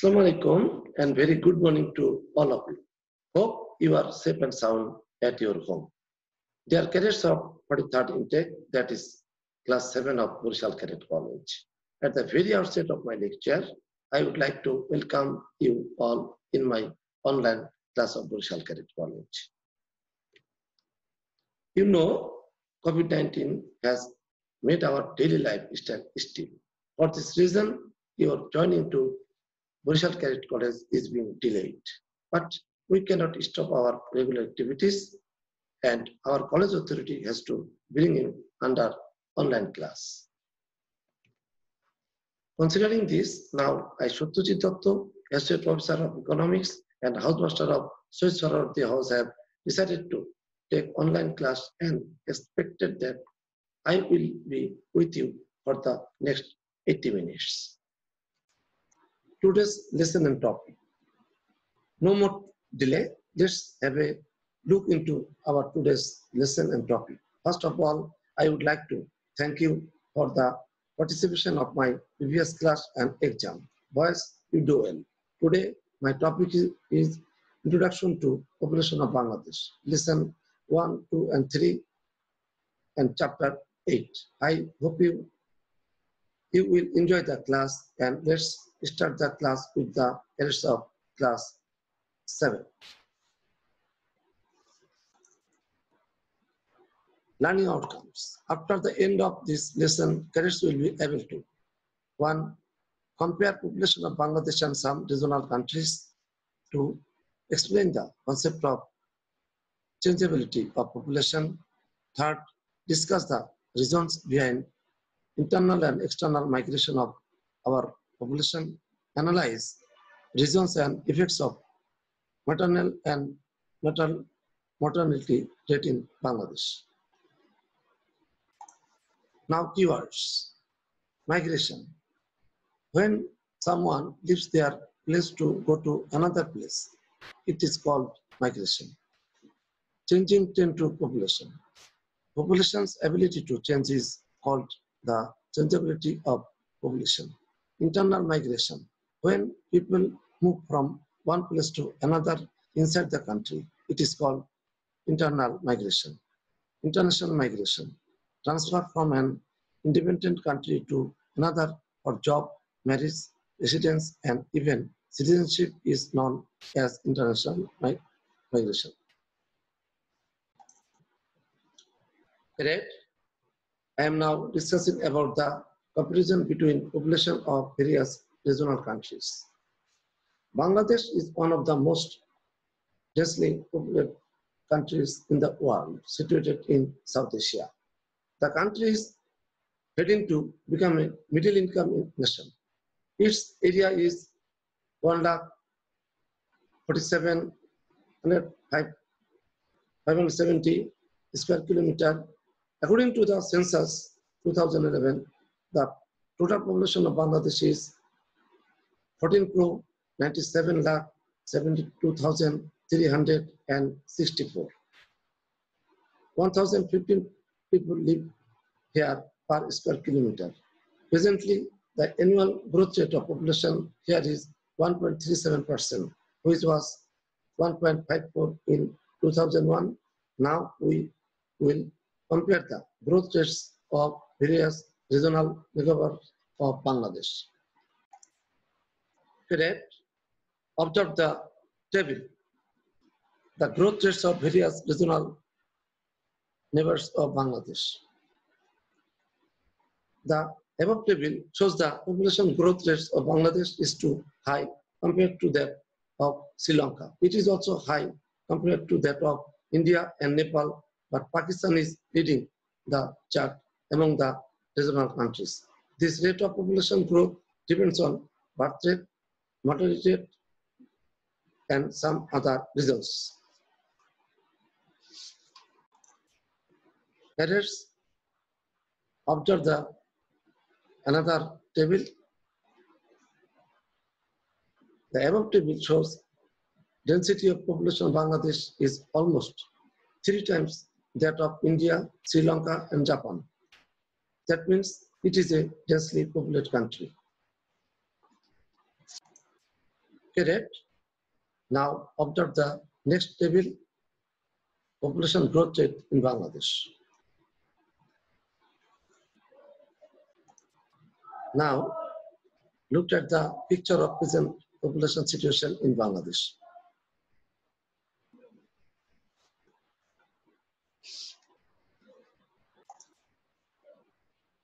Assalamu alaikum and very good morning to all of you. Hope you are safe and sound at your home. Dear cadets of 43rd intake, that is class 7 of Burishal Cadet College. At the very outset of my lecture, I would like to welcome you all in my online class of Burishal Cadet College. You know, COVID-19 has made our daily life still. For this reason, your joining to Burishal Cadet College is being delayed. But we cannot stop our regular activities, and our college authority has to bring in under online class. Considering this, now I, Satyajit Datta, Associate Professor of Economics and Housemaster of Sohit Sarwarti House, have decided to take online class and expected that I will be with you for the next 80 minutes. Today's lesson and topic. No more delay. Let's have a look into our today's lesson and topic. First of all, I would like to thank you for the participation of my previous class and exam. Boys, you do well. Today, my topic is Introduction to Population of Bangladesh. Lesson 1, 2, and 3 and chapter 8. I hope you will enjoy the class, and let's start the class with the cadets of class 7. Learning outcomes. After the end of this lesson, cadets will be able to 1. Compare population of Bangladesh and some regional countries. 2. Explain the concept of changeability of population. 3. Discuss the reasons behind internal and external migration of our population. Analyze reasons and effects of maternal and mortality rate in Bangladesh. Now keywords. Migration. When someone leaves their place to go to another place, it is called migration. Changing trend to population. Population's ability to change is called the changeability of population. Internal migration. When people move from one place to another inside the country, it is called internal migration. International migration. Transfer from an independent country to another for job, marriage, residence, and even citizenship is known as international migration. Correct? I am now discussing about the comparison between population of various regional countries. Bangladesh is one of the most densely populated countries in the world, situated in South Asia. The country is heading to become a middle-income nation. Its area is 1,47,570 square kilometer. According to the census 2011, the total population of Bangladesh is 14,97,72,364. 1,015 people live here per square kilometer. Presently, the annual growth rate of population here is 1.37%, which was 1.54 in 2001. Now we will compare the growth rates of various regional megawatt of Bangladesh. Correct? Observe the table. The growth rates of various regional neighbors of Bangladesh. The above table shows the population growth rates of Bangladesh is too high compared to that of Sri Lanka. It is also high compared to that of India and Nepal, but Pakistan is leading the chart among the regional countries. This rate of population growth depends on birth rate, mortality rate, and some other reasons. Cadets, observe the another table. The above table shows density of population of Bangladesh is almost 3 times that of India, Sri Lanka, and Japan. That means it is a densely populated country. Correct. Now observe the next table, population growth rate in Bangladesh. Now look at the picture of present population situation in Bangladesh.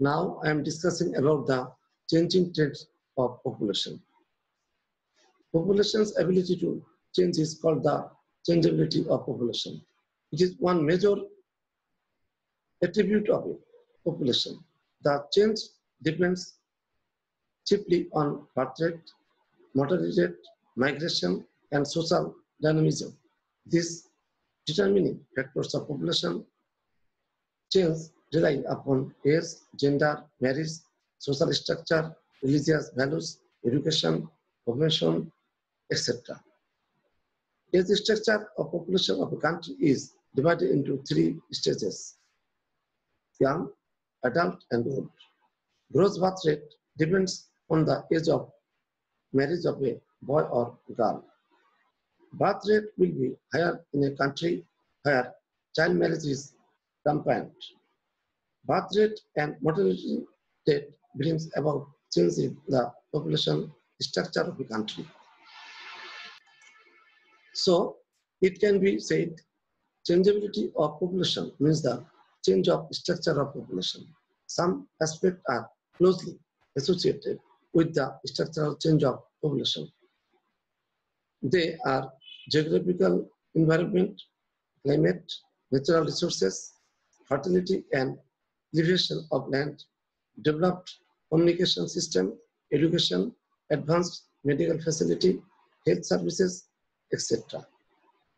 Now I am discussing about the changing trends of population. Population's ability to change is called the changeability of population. It is one major attribute of a population. The change depends chiefly on birth rate, mortality rate, migration, and social dynamism. These determining factors of population change rely upon age, gender, marriage, social structure, religious values, education, profession, etc. Age structure of population of a country is divided into three stages: young, adult, and old. Gross birth rate depends on the age of marriage of a boy or girl. Birth rate will be higher in a country where child marriage is rampant. Birth rate and mortality rate brings about change in the population structure of a country. So it can be said changeability of population means the change of structure of population. Some aspects are closely associated with the structural change of population. They are geographical environment, climate, natural resources, fertility and elevation of land, developed communication system, education, advanced medical facility, health services, etc.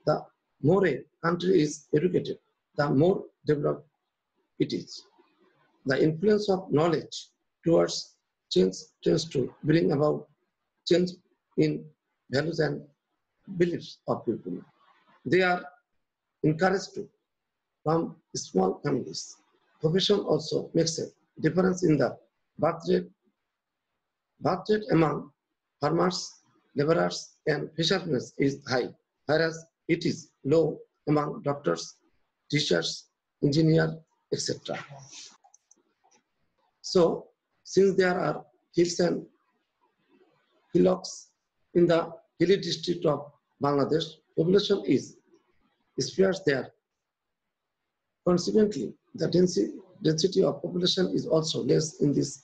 The more a country is educated, the more developed it is. The influence of knowledge towards change tends to bring about change in values and beliefs of people. They are encouraged to from small families. Profession also makes a difference in the birth rate. Birth rate among farmers, laborers, and fishermen is high, whereas it is low among doctors, teachers, engineers, etc. So, since there are hills and hillocks in the hilly district of Bangladesh, population is sparse there. Consequently, the density of population is also less in this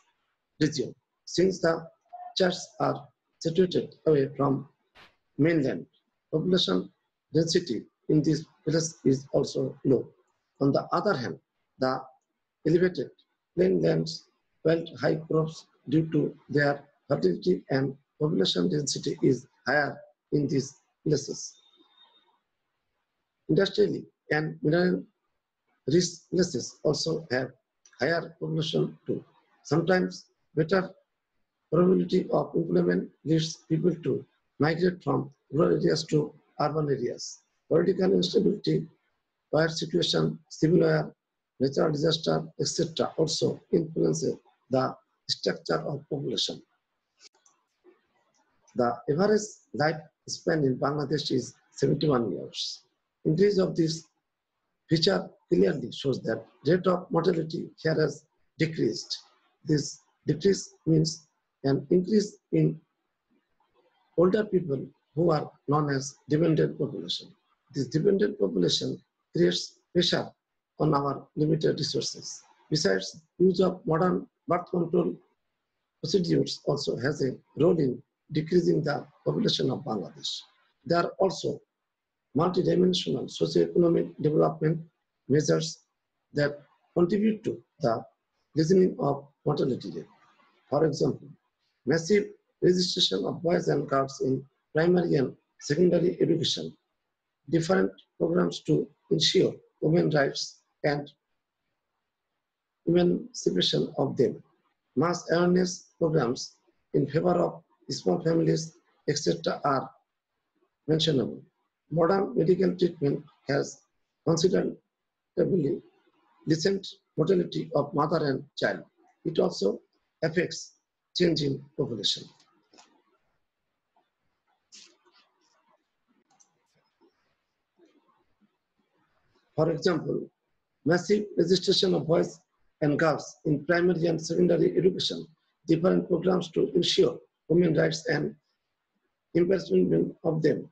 region, since the churches are situated away from mainland. Population density in this place is also low. On the other hand, the elevated plain lands yield high crops due to their fertility and population density is higher in these places. Industrially and mineral rich places also have higher population too. Sometimes better probability of employment leads people to migrate from rural areas to urban areas. Political instability, fire situation, civil war, natural disaster, etc. also influences the structure of population. The average lifespan in Bangladesh is 71 years. Increase of this feature clearly shows that rate of mortality here has decreased. This decrease means an increase in older people who are known as dependent population. This dependent population creates pressure on our limited resources. Besides, use of modern birth control procedures also has a role in decreasing the population of Bangladesh. There are also multidimensional socioeconomic development measures that contribute to the lessening of mortality rate. For example, massive registration of boys and girls in primary and secondary education, different programs to ensure women's rights and emancipation of them, mass awareness programs in favor of small families, etc. are mentionable. Modern medical treatment has considerably lessened mortality of mother and child. It also affects change in population. For example, massive registration of boys and girls in primary and secondary education, different programs to ensure women's rights and empowerment of them,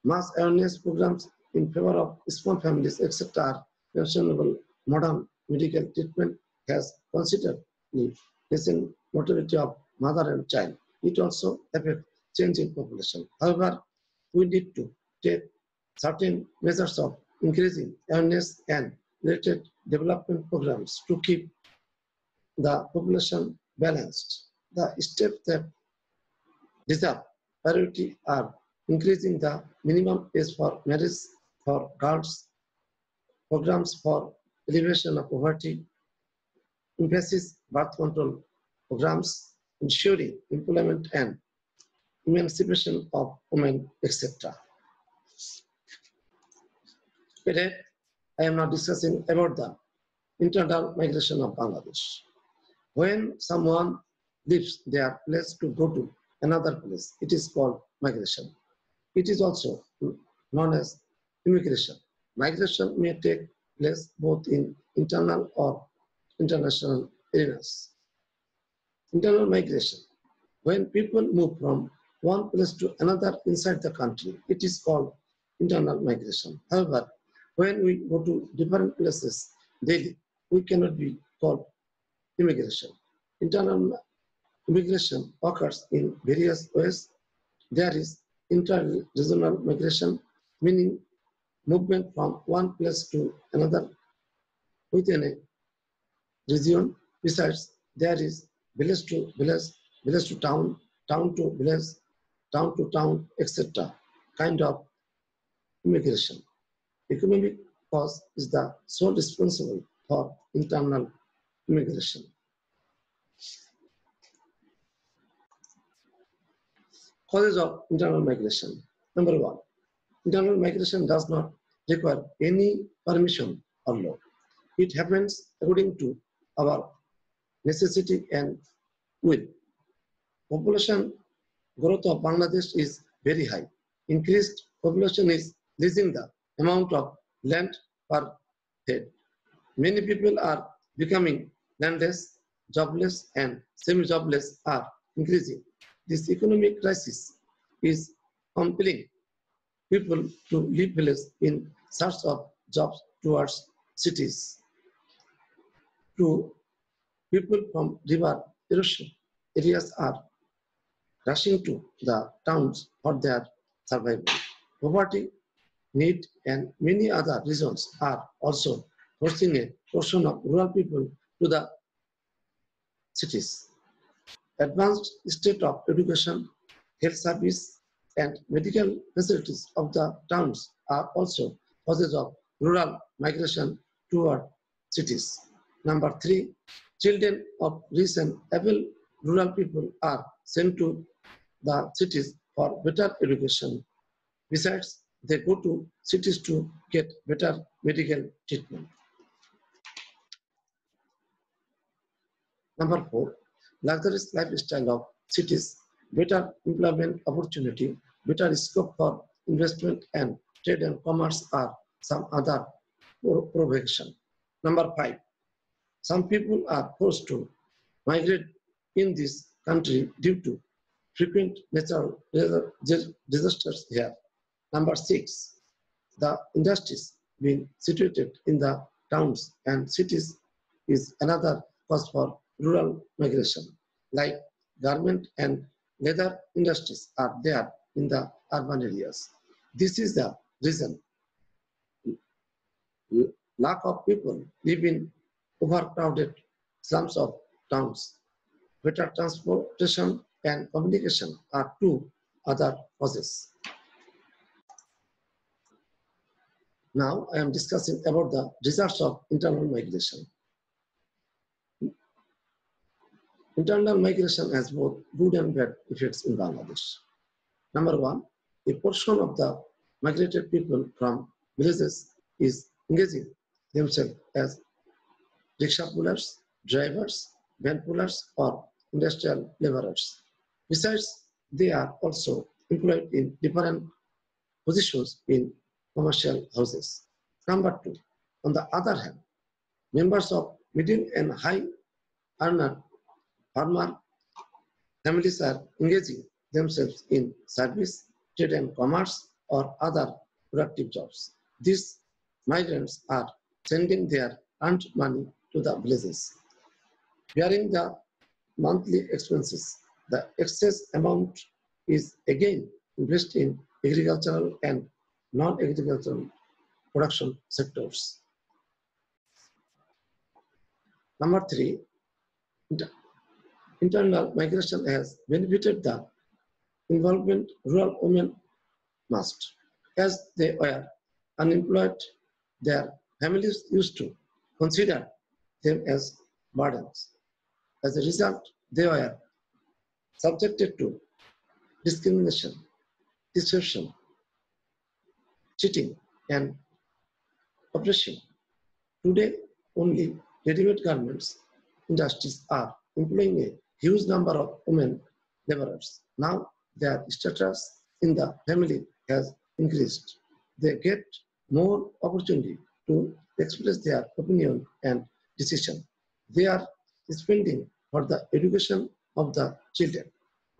mass awareness programs in favor of small families, etc. are mentionable. Modern medical treatment has considerably lessened mortality of mother and child. It also affects change in population. However, we need to take certain measures of increasing awareness and related development programs to keep the population balanced. The steps that deserve priority are increasing the minimum age for marriage for girls, programs for alleviation of poverty, emphasis birth control programs, ensuring employment and emancipation of women, etc. Today, I am now discussing about the internal migration of Bangladesh. When someone leaves their place to go to another place, it is called migration. It is also known as immigration. Migration may take place both in internal or international arenas. Internal migration. When people move from one place to another inside the country, it is called internal migration. However, when we go to different places daily, we cannot be called immigration. Internal immigration occurs in various ways. There is inter-regional migration, meaning movement from one place to another within a region. Besides, there is village to village, village to town, town to village, town to town, etc. kind of immigration. Economic cause is the sole responsible for internal immigration. Causes of internal migration. Number one, internal migration does not require any permission or law. It happens according to our necessity and will. Population growth of Bangladesh is very high. Increased population is losing the amount of land per head. Many people are becoming landless, jobless, and semi-jobless are increasing. This economic crisis is compelling people to leave villages in search of jobs towards cities. Two, people from river erosion areas are rushing to the towns for their survival. Poverty, need, and many other reasons are also forcing a portion of rural people to the cities. Advanced state of education, health service, and medical facilities of the towns are also causes of rural migration toward cities. Number three, children of rich and able rural people are sent to the cities for better education. Besides, they go to cities to get better medical treatment. Number four, luxurious lifestyle of cities, better employment opportunity, better scope for investment and trade and commerce are some other provocation. Number five, some people are forced to migrate in this country due to frequent natural disasters here. Number six, the industries being situated in the towns and cities is another cause for rural migration, like garment and leather industries are there in the urban areas. This is the reason lack of people live in overcrowded slums of towns. Better transportation and communication are two other causes. Now I am discussing about the results of internal migration. Internal migration has both good and bad effects in Bangladesh. Number one, a portion of the migrated people from villages is engaging themselves as rickshaw pullers, drivers, van pullers, or industrial laborers. Besides, they are also employed in different positions in commercial houses. Number two, On the other hand, members of middle and high earner farmer families are engaging themselves in service, trade and commerce, or other productive jobs. These migrants are sending their earned money to the villages, bearing the monthly expenses. The excess amount is again invested in agricultural and non-agricultural production sectors. Number three, internal migration has benefited the involvement rural women must. As they were unemployed, their families used to consider them as burdens. As a result, they were subjected to discrimination, deception, cheating, and oppression. Today, only ready-made garments industries are employing a huge number of women laborers. Now, their status in the family has increased. They get more opportunity to express their opinion and decision. They are spending for the education of the children.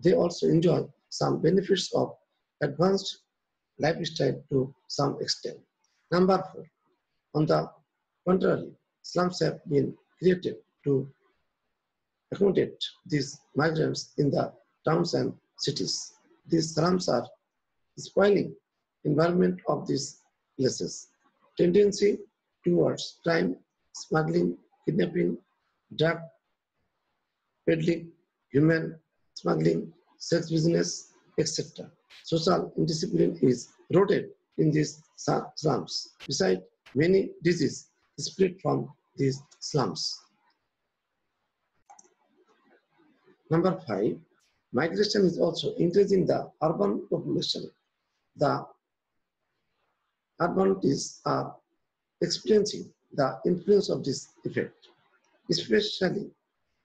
They also enjoy some benefits of advanced lifestyle to some extent. Number four, on the contrary, slums have been created to accommodate these migrants in the towns and cities. These slums are spoiling environment of these places. Tendency towards crime, smuggling, kidnapping, drug peddling, human smuggling, sex business, etc. Social indiscipline is rooted in these slums. Besides, many diseases spread from these slums. Number five, migration is also increasing the urban population. The urbanities are experiencing the influence of this effect, especially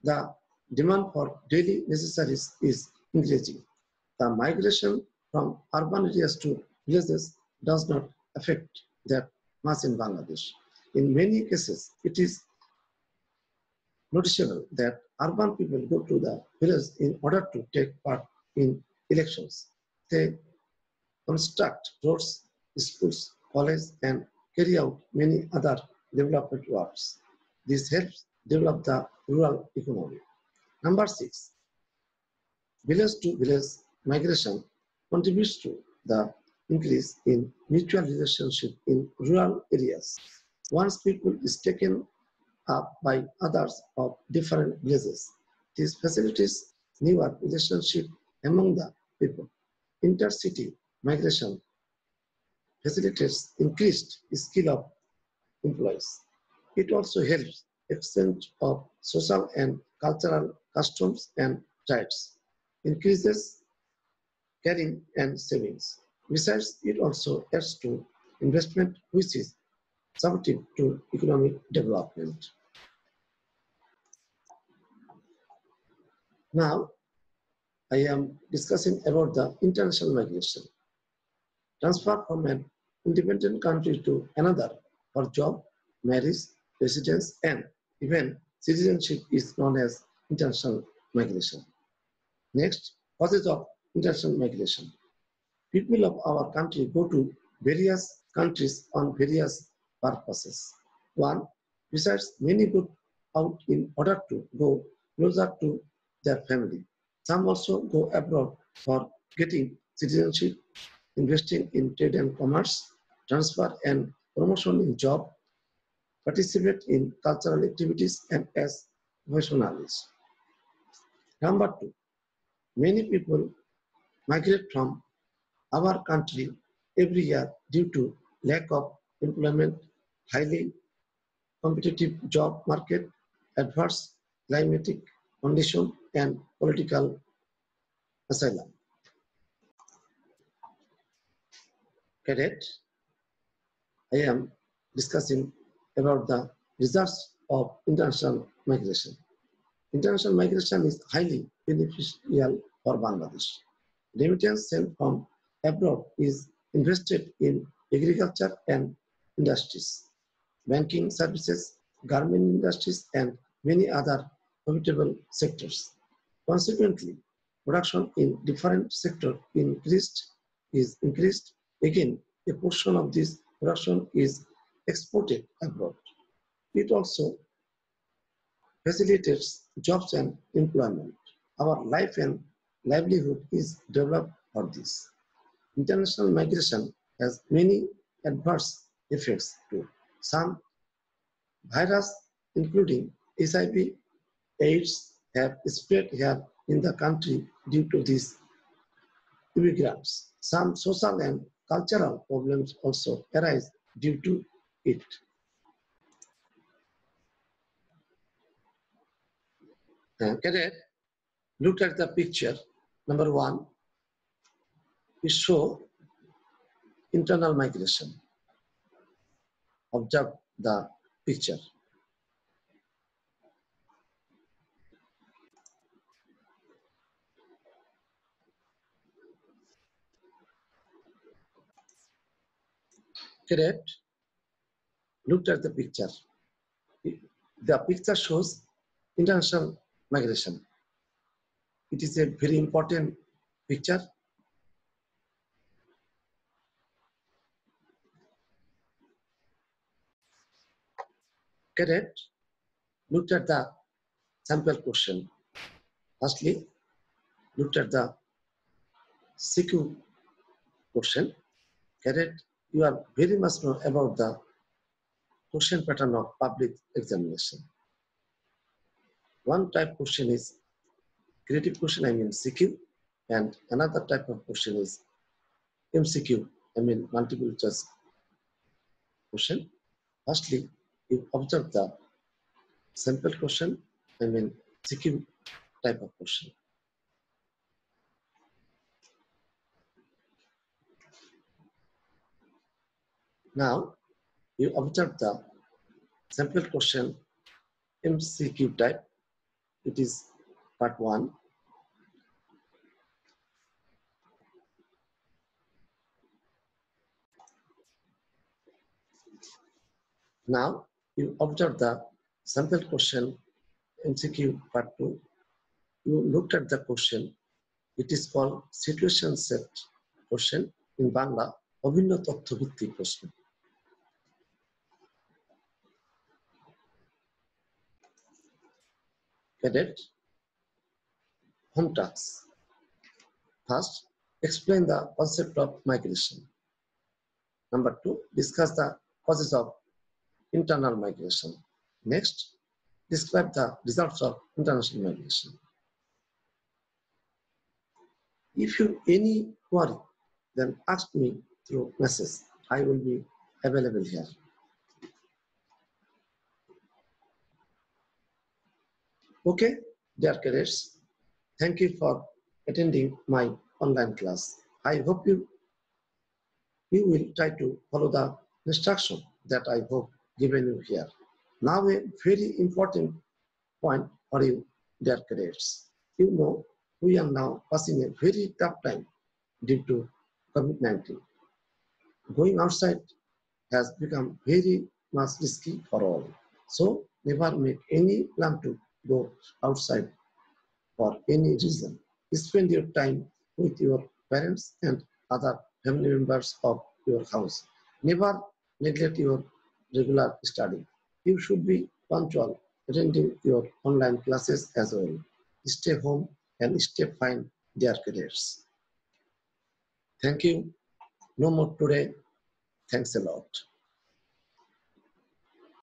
the demand for daily necessaries is increasing. The migration from urban areas to villages does not affect that much in Bangladesh. In many cases, it is noticeable that urban people go to the village in order to take part in elections. They construct roads, schools, colleges, and carry out many other development works. This helps develop the rural economy. Number six, village to village migration contributes to the increase in mutual relationship in rural areas. Once people is taken up by others of different villages, this facilitates newer relationship among the people. Intercity migration facilitates increased skill of employees. It also helps exchange of social and cultural customs and rights, increases caring and savings. Besides, it also adds to investment which is supportive to economic development. Now, I am discussing about the international migration. Transfer from an independent country to another for job, marriage, residence, and even citizenship is known as international migration. Next, causes of international migration. People of our country go to various countries on various purposes. One, besides, many go out in order to go closer to their family. Some also go abroad for getting citizenship, investing in trade and commerce, transfer and promotion in job, participate in cultural activities, and as professionals. Number two, many people migrate from our country every year due to lack of employment, highly competitive job market, adverse climatic condition, and political asylum. Cadet, I am discussing about the results of international migration. International migration is highly beneficial for Bangladesh. Remittance sent from abroad is invested in agriculture and industries. banking services, garment industries, and many other profitable sectors. Consequently, production in different sectors is increased. Again, a portion of this production is exported abroad. It also facilitates jobs and employment. Our life and livelihood is developed for this. International migration has many adverse effects too. Some virus, including HIV, AIDS, have spread here in the country due to these immigrants. Some social and cultural problems also arise due to it. Cadet, look at the picture. Number one, we show internal migration. Observe the picture. Cadet, look at the picture. The picture shows international migration. It is a very important picture. Cadet, look at the sample question. Firstly, look at the CQ question. Cadet, you are very much know about the question pattern of public examination. One type question is creative question, I mean CQ, and another type of question is MCQ, I mean multiple choice question. Firstly, you observe the sample question, I mean CQ type of question. Now, you observe the sample question MCQ type. It is part 1. Now, you observe the sample question MCQ part 2. You looked at the question. It is called situation set question in Bangla, অভিন্ন তথ্যভিত্তিক প্রশ্ন. Cadet, home tasks. First, explain the concept of migration. Number 2, discuss the causes of internal migration. Next, describe the results of international migration. If you any query, then ask me through message. I will be available here. Okay, dear cadets, thank you for attending my online class. I hope you will try to follow the instruction that I hope given you here. Now a very important point for you, dear cadets. You know, we are now passing a very tough time due to COVID-19. Going outside has become very much risky for all. So never make any plan to go outside for any reason. Spend your time with your parents and other family members of your house. Never neglect your regular study. You should be punctual attending your online classes as well. Stay home and stay fine, dear cadets. Thank you. No more today. Thanks a lot.